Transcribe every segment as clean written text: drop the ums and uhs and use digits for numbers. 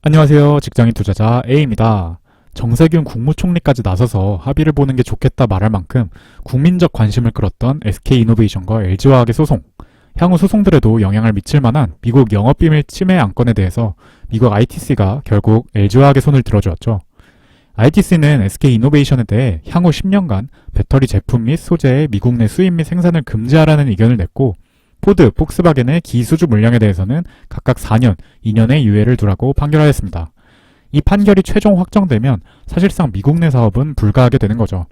안녕하세요. 직장인 투자자 A입니다. 정세균 국무총리까지 나서서 합의를 보는 게 좋겠다 말할 만큼 국민적 관심을 끌었던 SK이노베이션과 LG화학의 소송, 향후 소송들에도 영향을 미칠 만한 미국 영업비밀 침해 안건에 대해서 미국 ITC가 결국 LG화학의 손을 들어주었죠. ITC는 SK이노베이션에 대해 향후 10년간 배터리 제품 및 소재의 미국 내 수입 및 생산을 금지하라는 의견을 냈고, 포드, 폭스바겐의 기수주 물량에 대해서는 각각 4년, 2년의 유예를 두라고 판결하였습니다. 이 판결이 최종 확정되면 사실상 미국 내 사업은 불가하게 되는 거죠.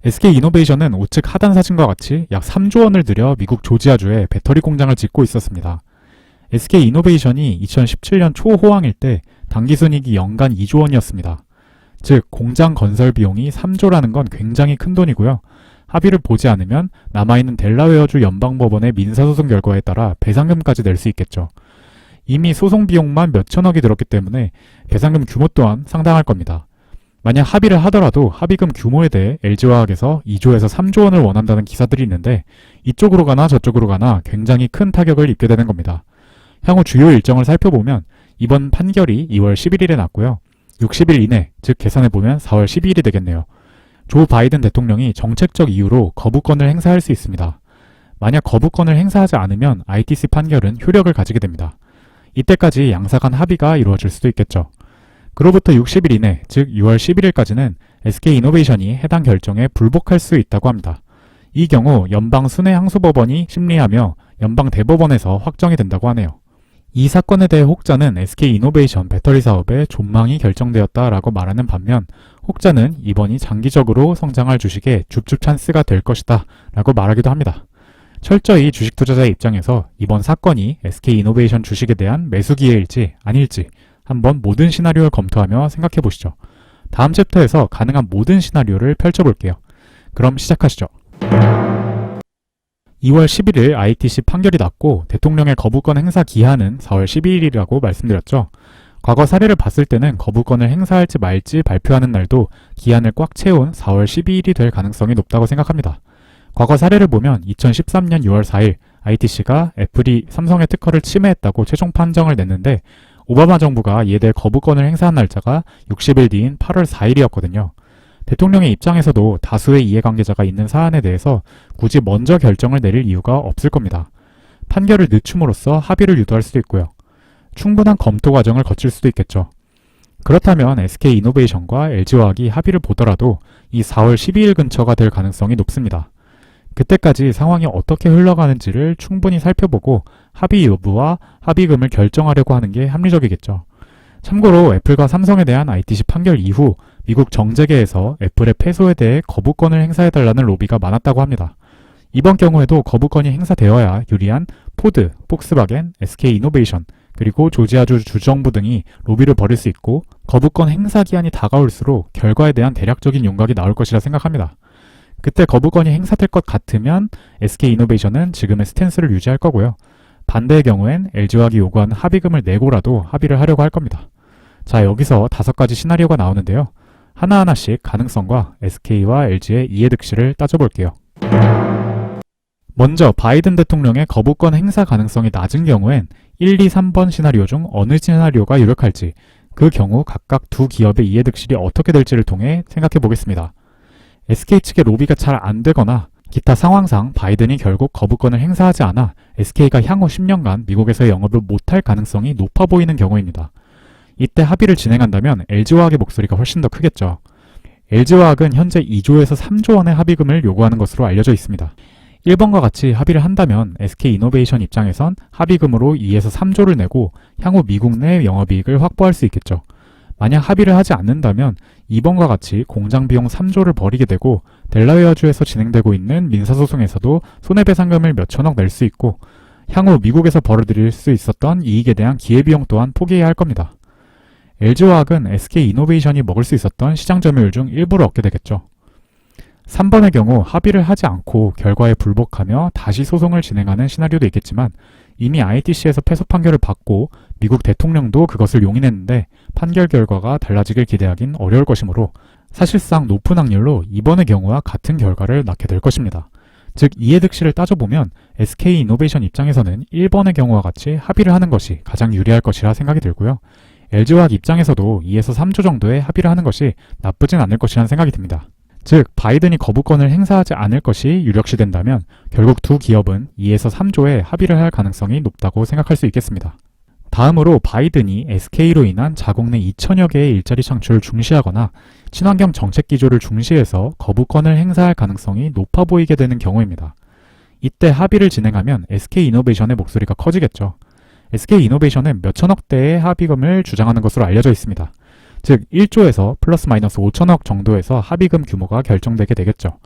SK이노베이션은 우측 하단 사진과 같이 약 3조 원을 들여 미국 조지아주에 배터리 공장을 짓고 있었습니다. SK이노베이션이 2017년 초호황일 때 당기순이익이 연간 2조 원이었습니다. 즉 공장 건설 비용이 3조라는 건 굉장히 큰 돈이고요. 합의를 보지 않으면 남아있는 델라웨어주 연방법원의 민사소송 결과에 따라 배상금까지 낼 수 있겠죠. 이미 소송 비용만 몇천억이 들었기 때문에 배상금 규모 또한 상당할 겁니다. 만약 합의를 하더라도 합의금 규모에 대해 LG화학에서 2조에서 3조 원을 원한다는 기사들이 있는데, 이쪽으로 가나 저쪽으로 가나 굉장히 큰 타격을 입게 되는 겁니다. 향후 주요 일정을 살펴보면 이번 판결이 2월 11일에 났고요. 60일 이내, 즉 계산해보면 4월 12일이 되겠네요. 조 바이든 대통령이 정책적 이유로 거부권을 행사할 수 있습니다. 만약 거부권을 행사하지 않으면 ITC 판결은 효력을 가지게 됩니다. 이때까지 양사 간 합의가 이루어질 수도 있겠죠. 그로부터 60일 이내, 즉 6월 11일까지는 SK이노베이션이 해당 결정에 불복할 수 있다고 합니다. 이 경우 연방 순회항소법원이 심리하며 연방 대법원에서 확정이 된다고 하네요. 이 사건에 대해 혹자는 SK이노베이션 배터리 사업에 존망이 결정되었다라고 말하는 반면, 혹자는 이번이 장기적으로 성장할 주식의 줍줍 찬스가 될 것이다 라고 말하기도 합니다. 철저히 주식 투자자의 입장에서 이번 사건이 SK이노베이션 주식에 대한 매수 기회일지 아닐지 한번 모든 시나리오를 검토하며 생각해 보시죠. 다음 챕터에서 가능한 모든 시나리오를 펼쳐볼게요. 그럼 시작하시죠. 2월 11일 ITC 판결이 났고 대통령의 거부권 행사 기한은 4월 12일이라고 말씀드렸죠. 과거 사례를 봤을 때는 거부권을 행사할지 말지 발표하는 날도 기한을 꽉 채운 4월 12일이 될 가능성이 높다고 생각합니다. 과거 사례를 보면 2013년 6월 4일 ITC가 애플이 삼성의 특허를 침해했다고 최종 판정을 냈는데, 오바마 정부가 이에 대해 거부권을 행사한 날짜가 60일 뒤인 8월 4일이었거든요. 대통령의 입장에서도 다수의 이해관계자가 있는 사안에 대해서 굳이 먼저 결정을 내릴 이유가 없을 겁니다. 판결을 늦춤으로써 합의를 유도할 수도 있고요. 충분한 검토 과정을 거칠 수도 있겠죠. 그렇다면 SK이노베이션과 LG화학이 합의를 보더라도 이 4월 12일 근처가 될 가능성이 높습니다. 그때까지 상황이 어떻게 흘러가는지를 충분히 살펴보고 합의 여부와 합의금을 결정하려고 하는 게 합리적이겠죠. 참고로 애플과 삼성에 대한 ITC 판결 이후 미국 정재계에서 애플의 패소에 대해 거부권을 행사해달라는 로비가 많았다고 합니다. 이번 경우에도 거부권이 행사되어야 유리한 포드, 폭스바겐, SK이노베이션, 그리고 조지아주 주정부 등이 로비를 벌일 수 있고, 거부권 행사 기한이 다가올수록 결과에 대한 대략적인 윤곽이 나올 것이라 생각합니다. 그때 거부권이 행사될 것 같으면 SK이노베이션은 지금의 스탠스를 유지할 거고요. 반대의 경우엔 LG화학이 요구하는 합의금을 내고라도 합의를 하려고 할 겁니다. 자, 여기서 5가지 시나리오가 나오는데요. 하나하나씩 가능성과 SK와 LG의 이해득실을 따져볼게요. 먼저 바이든 대통령의 거부권 행사 가능성이 낮은 경우엔 1, 2, 3번 시나리오 중 어느 시나리오가 유력할지, 그 경우 각각 두 기업의 이해득실이 어떻게 될지를 통해 생각해 보겠습니다. SK 측의 로비가 잘 안 되거나 기타 상황상 바이든이 결국 거부권을 행사하지 않아 SK가 향후 10년간 미국에서의 영업을 못할 가능성이 높아 보이는 경우입니다. 이때 합의를 진행한다면 LG화학의 목소리가 훨씬 더 크겠죠. LG화학은 현재 2조에서 3조 원의 합의금을 요구하는 것으로 알려져 있습니다. 1번과 같이 합의를 한다면 SK이노베이션 입장에선 합의금으로 2에서 3조를 내고 향후 미국 내 영업이익을 확보할 수 있겠죠. 만약 합의를 하지 않는다면 2번과 같이 공장 비용 3조를 벌이게 되고 델라웨어주에서 진행되고 있는 민사소송에서도 손해배상금을 몇천억 낼 수 있고, 향후 미국에서 벌어들일 수 있었던 이익에 대한 기회비용 또한 포기해야 할 겁니다. LG화학은 SK이노베이션이 먹을 수 있었던 시장 점유율 중 일부를 얻게 되겠죠. 3번의 경우 합의를 하지 않고 결과에 불복하며 다시 소송을 진행하는 시나리오도 있겠지만, 이미 ITC에서 패소 판결을 받고 미국 대통령도 그것을 용인했는데 판결 결과가 달라지길 기대하긴 어려울 것이므로 사실상 높은 확률로 이번의 경우와 같은 결과를 낳게 될 것입니다. 즉 이해득실을 따져보면 SK이노베이션 입장에서는 1번의 경우와 같이 합의를 하는 것이 가장 유리할 것이라 생각이 들고요. LG화학 입장에서도 2에서 3조 정도의 합의를 하는 것이 나쁘진 않을 것이라는 생각이 듭니다. 즉, 바이든이 거부권을 행사하지 않을 것이 유력시된다면 결국 두 기업은 2에서 3조의 합의를 할 가능성이 높다고 생각할 수 있겠습니다. 다음으로 바이든이 SK로 인한 자국 내 2천여 개의 일자리 창출을 중시하거나 친환경 정책 기조를 중시해서 거부권을 행사할 가능성이 높아 보이게 되는 경우입니다. 이때 합의를 진행하면 SK이노베이션의 목소리가 커지겠죠. SK이노베이션은 몇천억 대의 합의금을 주장하는 것으로 알려져 있습니다. 즉 1조에서 플러스 마이너스 5천억 정도에서 합의금 규모가 결정되게 되겠죠.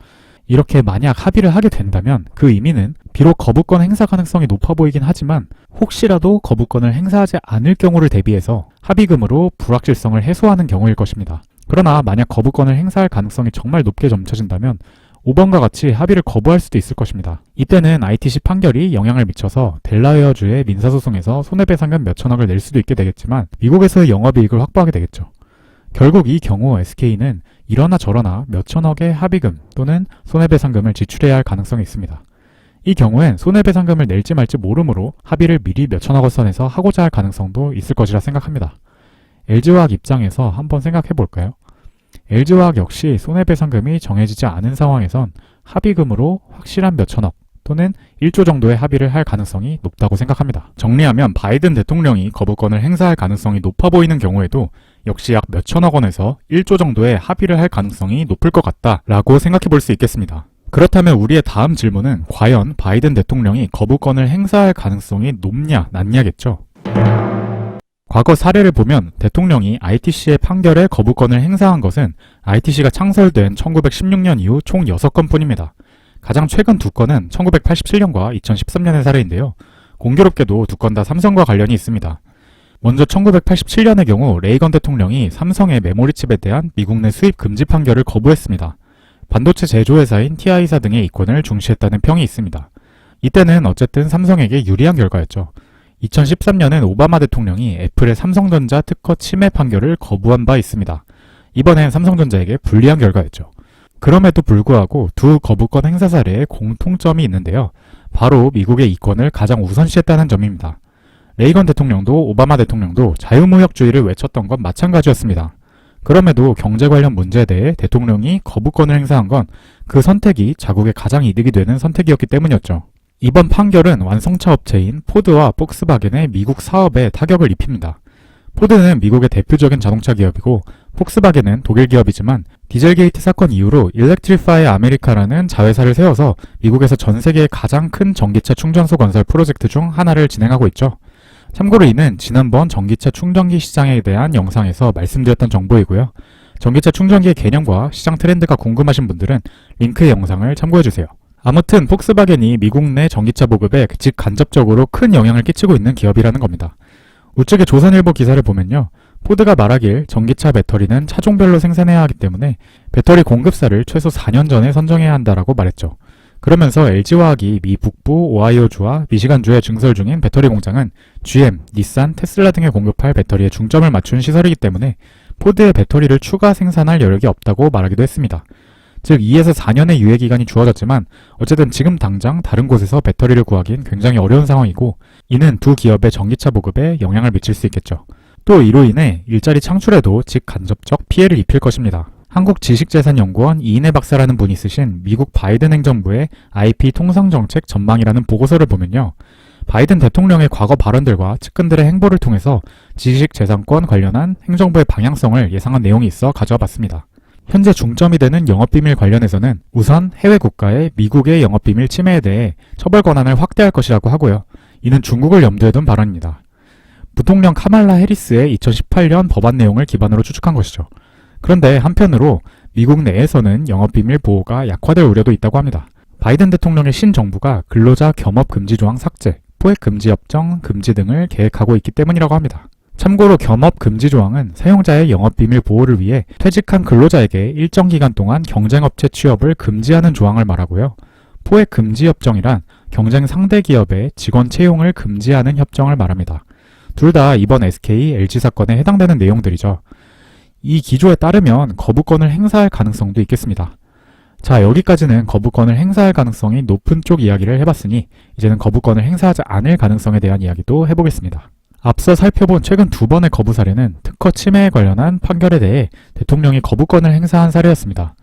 이렇게 만약 합의를 하게 된다면 그 의미는 비록 거부권 행사 가능성이 높아 보이긴 하지만 혹시라도 거부권을 행사하지 않을 경우를 대비해서 합의금으로 불확실성을 해소하는 경우일 것입니다. 그러나 만약 거부권을 행사할 가능성이 정말 높게 점쳐진다면 5번과 같이 합의를 거부할 수도 있을 것입니다. 이때는 ITC 판결이 영향을 미쳐서 델라웨어주의 민사소송에서 손해배상금 몇천억을 낼 수도 있게 되겠지만 미국에서의 영업이익을 확보하게 되겠죠. 결국 이 경우 SK는 이러나 저러나 몇천억의 합의금 또는 손해배상금을 지출해야 할 가능성이 있습니다. 이 경우엔 손해배상금을 낼지 말지 모르므로 합의를 미리 몇천억 원 선에서 하고자 할 가능성도 있을 것이라 생각합니다. LG화학 입장에서 한번 생각해 볼까요? LG화학 역시 손해배상금이 정해지지 않은 상황에선 합의금으로 확실한 몇천억 또는 1조 정도의 합의를 할 가능성이 높다고 생각합니다. 정리하면 바이든 대통령이 거부권을 행사할 가능성이 높아 보이는 경우에도 역시 약 몇천억 원에서 1조 정도의 합의를 할 가능성이 높을 것 같다라고 생각해 볼 수 있겠습니다. 그렇다면 우리의 다음 질문은 과연 바이든 대통령이 거부권을 행사할 가능성이 높냐 낮냐겠죠. 과거 사례를 보면 대통령이 ITC의 판결에 거부권을 행사한 것은 ITC가 창설된 1916년 이후 총 6건 뿐입니다. 가장 최근 2건은 1987년과 2013년의 사례인데요. 공교롭게도 2건 다 삼성과 관련이 있습니다. 먼저 1987년의 경우 레이건 대통령이 삼성의 메모리칩에 대한 미국 내 수입 금지 판결을 거부했습니다. 반도체 제조회사인 TI사 등의 이권을 중시했다는 평이 있습니다. 이때는 어쨌든 삼성에게 유리한 결과였죠. 2013년엔 오바마 대통령이 애플의 삼성전자 특허 침해 판결을 거부한 바 있습니다. 이번엔 삼성전자에게 불리한 결과였죠. 그럼에도 불구하고 두 거부권 행사 사례에 공통점이 있는데요. 바로 미국의 이권을 가장 우선시했다는 점입니다. 레이건 대통령도 오바마 대통령도 자유무역주의를 외쳤던 건 마찬가지였습니다. 그럼에도 경제 관련 문제에 대해 대통령이 거부권을 행사한 건 그 선택이 자국의 가장 이득이 되는 선택이었기 때문이었죠. 이번 판결은 완성차 업체인 포드와 폭스바겐의 미국 사업에 타격을 입힙니다. 포드는 미국의 대표적인 자동차 기업이고 폭스바겐은 독일 기업이지만 디젤게이트 사건 이후로 일렉트리파이 아메리카라는 자회사를 세워서 미국에서 전 세계의 가장 큰 전기차 충전소 건설 프로젝트 중 하나를 진행하고 있죠. 참고로 이는 지난번 전기차 충전기 시장에 대한 영상에서 말씀드렸던 정보이고요. 전기차 충전기의 개념과 시장 트렌드가 궁금하신 분들은 링크의 영상을 참고해주세요. 아무튼 폭스바겐이 미국 내 전기차 보급에 직간접적으로 큰 영향을 끼치고 있는 기업이라는 겁니다. 우측의 조선일보 기사를 보면요. 포드가 말하길 전기차 배터리는 차종별로 생산해야 하기 때문에 배터리 공급사를 최소 4년 전에 선정해야 한다라고 말했죠. 그러면서 LG화학이 미 북부 오하이오주와 미시간주에 증설 중인 배터리 공장은 GM, 닛산, 테슬라 등에 공급할 배터리에 중점을 맞춘 시설이기 때문에 포드의 배터리를 추가 생산할 여력이 없다고 말하기도 했습니다. 즉 2에서 4년의 유예기간이 주어졌지만 어쨌든 지금 당장 다른 곳에서 배터리를 구하기엔 굉장히 어려운 상황이고 이는 두 기업의 전기차 보급에 영향을 미칠 수 있겠죠. 또 이로 인해 일자리 창출에도 직간접적 피해를 입힐 것입니다. 한국지식재산연구원 이인혜 박사라는 분이 쓰신 미국 바이든 행정부의 IP 통상정책 전망이라는 보고서를 보면요. 바이든 대통령의 과거 발언들과 측근들의 행보를 통해서 지식재산권 관련한 행정부의 방향성을 예상한 내용이 있어 가져와 봤습니다. 현재 중점이 되는 영업비밀 관련해서는 우선 해외 국가의 미국의 영업비밀 침해에 대해 처벌 권한을 확대할 것이라고 하고요. 이는 중국을 염두에 둔 발언입니다. 부통령 카말라 해리스의 2018년 법안 내용을 기반으로 추측한 것이죠. 그런데 한편으로 미국 내에서는 영업비밀 보호가 약화될 우려도 있다고 합니다. 바이든 대통령의 신정부가 근로자 겸업 금지 조항 삭제, 포획 금지 협정 금지 등을 계획하고 있기 때문이라고 합니다. 참고로 겸업 금지 조항은 사용자의 영업비밀 보호를 위해 퇴직한 근로자에게 일정 기간 동안 경쟁업체 취업을 금지하는 조항을 말하고요. 포획 금지 협정이란 경쟁 상대 기업의 직원 채용을 금지하는 협정을 말합니다. 둘 다 이번 SK, LG 사건에 해당되는 내용들이죠. 이 기조에 따르면 거부권을 행사할 가능성도 있겠습니다. 자, 여기까지는 거부권을 행사할 가능성이 높은 쪽 이야기를 해봤으니 이제는 거부권을 행사하지 않을 가능성에 대한 이야기도 해보겠습니다. 앞서 살펴본 최근 2번의 거부 사례는 특허 침해에 관련한 판결에 대해 대통령이 거부권을 행사한 사례였습니다.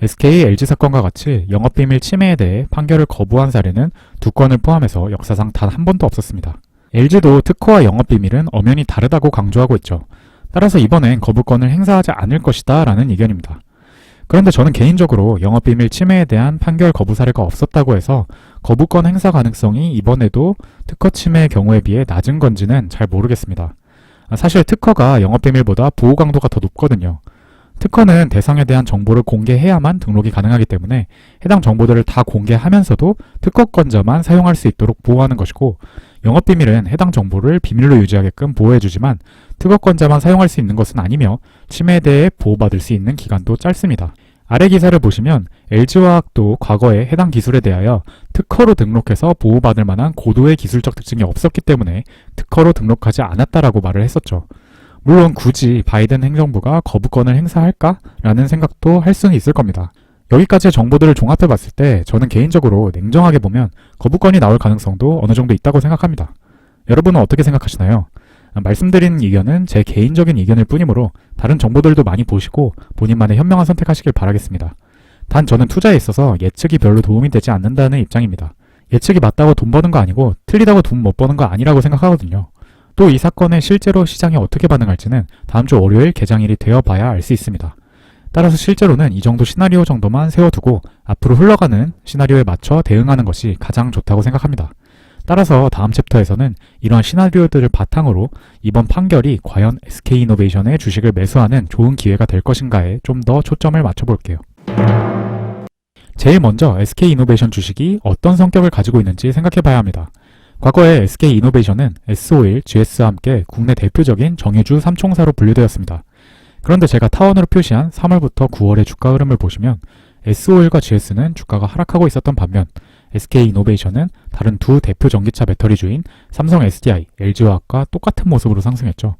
SK, LG 사건과 같이 영업비밀 침해에 대해 판결을 거부한 사례는 2건을 포함해서 역사상 단 한 번도 없었습니다. LG도 특허와 영업비밀은 엄연히 다르다고 강조하고 있죠. 따라서 이번엔 거부권을 행사하지 않을 것이다 라는 의견입니다. 그런데 저는 개인적으로 영업비밀 침해에 대한 판결 거부 사례가 없었다고 해서 거부권 행사 가능성이 이번에도 특허 침해의 경우에 비해 낮은 건지는 잘 모르겠습니다. 사실 특허가 영업비밀보다 보호 강도가 더 높거든요. 특허는 대상에 대한 정보를 공개해야만 등록이 가능하기 때문에 해당 정보들을 다 공개하면서도 특허권자만 사용할 수 있도록 보호하는 것이고, 영업비밀은 해당 정보를 비밀로 유지하게끔 보호해주지만 특허권자만 사용할 수 있는 것은 아니며 침해에 대해 보호받을 수 있는 기간도 짧습니다. 아래 기사를 보시면 LG화학도 과거에 해당 기술에 대하여 특허로 등록해서 보호받을 만한 고도의 기술적 특징이 없었기 때문에 특허로 등록하지 않았다라고 말을 했었죠. 물론 굳이 바이든 행정부가 거부권을 행사할까라는 생각도 할 수는 있을 겁니다. 여기까지의 정보들을 종합해봤을 때 저는 개인적으로 냉정하게 보면 거부권이 나올 가능성도 어느 정도 있다고 생각합니다. 여러분은 어떻게 생각하시나요? 말씀드린 의견은 제 개인적인 의견일 뿐이므로 다른 정보들도 많이 보시고 본인만의 현명한 선택하시길 바라겠습니다. 단 저는 투자에 있어서 예측이 별로 도움이 되지 않는다는 입장입니다. 예측이 맞다고 돈 버는 거 아니고 틀리다고 돈 못 버는 거 아니라고 생각하거든요. 또 이 사건에 실제로 시장이 어떻게 반응할지는 다음 주 월요일 개장일이 되어봐야 알 수 있습니다. 따라서 실제로는 이 정도 시나리오 정도만 세워두고 앞으로 흘러가는 시나리오에 맞춰 대응하는 것이 가장 좋다고 생각합니다. 따라서 다음 챕터에서는 이러한 시나리오들을 바탕으로 이번 판결이 과연 SK이노베이션의 주식을 매수하는 좋은 기회가 될 것인가에 좀 더 초점을 맞춰볼게요. 제일 먼저 SK이노베이션 주식이 어떤 성격을 가지고 있는지 생각해봐야 합니다. 과거에 SK이노베이션은 S-오일, GS와 함께 국내 대표적인 정유주 3총사로 분류되었습니다. 그런데 제가 타원으로 표시한 3월부터 9월의 주가 흐름을 보시면 S-오일과 GS는 주가가 하락하고 있었던 반면 SK이노베이션은 다른 두 대표 전기차 배터리주인 삼성 SDI, LG화학과 똑같은 모습으로 상승했죠.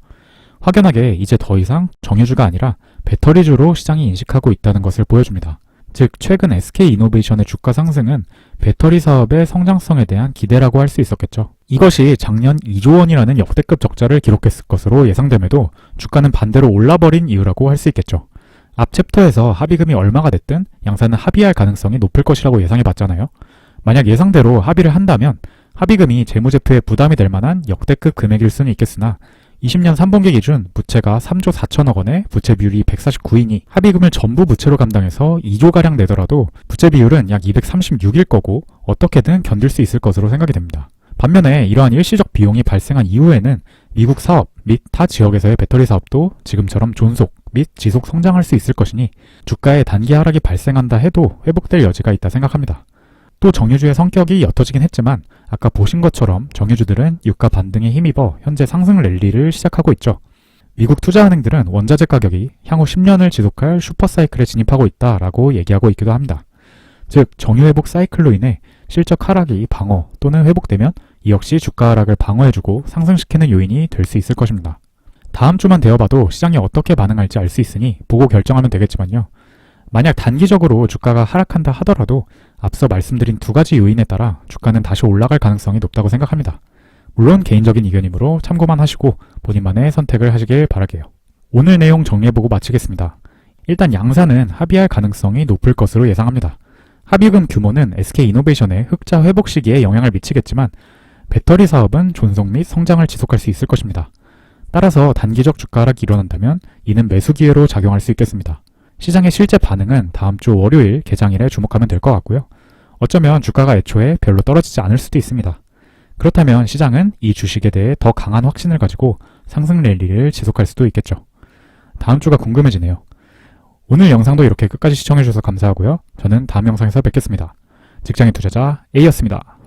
확연하게 이제 더 이상 정유주가 아니라 배터리주로 시장이 인식하고 있다는 것을 보여줍니다. 즉 최근 SK이노베이션의 주가 상승은 배터리 사업의 성장성에 대한 기대라고 할 수 있었겠죠. 이것이 작년 2조 원이라는 역대급 적자를 기록했을 것으로 예상됨에도 주가는 반대로 올라버린 이유라고 할 수 있겠죠. 앞 챕터에서 합의금이 얼마가 됐든 양사는 합의할 가능성이 높을 것이라고 예상해봤잖아요. 만약 예상대로 합의를 한다면 합의금이 재무제표에 부담이 될 만한 역대급 금액일 수는 있겠으나 20년 3분기 기준 부채가 3조 4천억 원에 부채 비율이 149이니 합의금을 전부 부채로 감당해서 2조가량 내더라도 부채 비율은 약 236일 거고 어떻게든 견딜 수 있을 것으로 생각이 됩니다. 반면에 이러한 일시적 비용이 발생한 이후에는 미국 사업 및 타 지역에서의 배터리 사업도 지금처럼 존속 및 지속 성장할 수 있을 것이니 주가에 단기 하락이 발생한다 해도 회복될 여지가 있다 생각합니다. 또 정유주의 성격이 옅어지긴 했지만 아까 보신 것처럼 정유주들은 유가 반등에 힘입어 현재 상승 랠리를 시작하고 있죠. 미국 투자은행들은 원자재 가격이 향후 10년을 지속할 슈퍼사이클에 진입하고 있다라고 얘기하고 있기도 합니다. 즉 정유 회복 사이클로 인해 실적 하락이 방어 또는 회복되면 이 역시 주가 하락을 방어해주고 상승시키는 요인이 될 수 있을 것입니다. 다음 주만 되어봐도 시장이 어떻게 반응할지 알 수 있으니 보고 결정하면 되겠지만요. 만약 단기적으로 주가가 하락한다 하더라도 앞서 말씀드린 두 가지 요인에 따라 주가는 다시 올라갈 가능성이 높다고 생각합니다. 물론 개인적인 의견이므로 참고만 하시고 본인만의 선택을 하시길 바랄게요. 오늘 내용 정리해보고 마치겠습니다. 일단 양사는 합의할 가능성이 높을 것으로 예상합니다. 합의금 규모는 SK이노베이션의 흑자 회복 시기에 영향을 미치겠지만 배터리 사업은 존속 및 성장을 지속할 수 있을 것입니다. 따라서 단기적 주가 하락이 일어난다면 이는 매수 기회로 작용할 수 있겠습니다. 시장의 실제 반응은 다음 주 월요일 개장일에 주목하면 될 것 같고요. 어쩌면 주가가 애초에 별로 떨어지지 않을 수도 있습니다. 그렇다면 시장은 이 주식에 대해 더 강한 확신을 가지고 상승 랠리를 지속할 수도 있겠죠. 다음 주가 궁금해지네요. 오늘 영상도 이렇게 끝까지 시청해주셔서 감사하고요. 저는 다음 영상에서 뵙겠습니다. 직장인 투자자 A였습니다.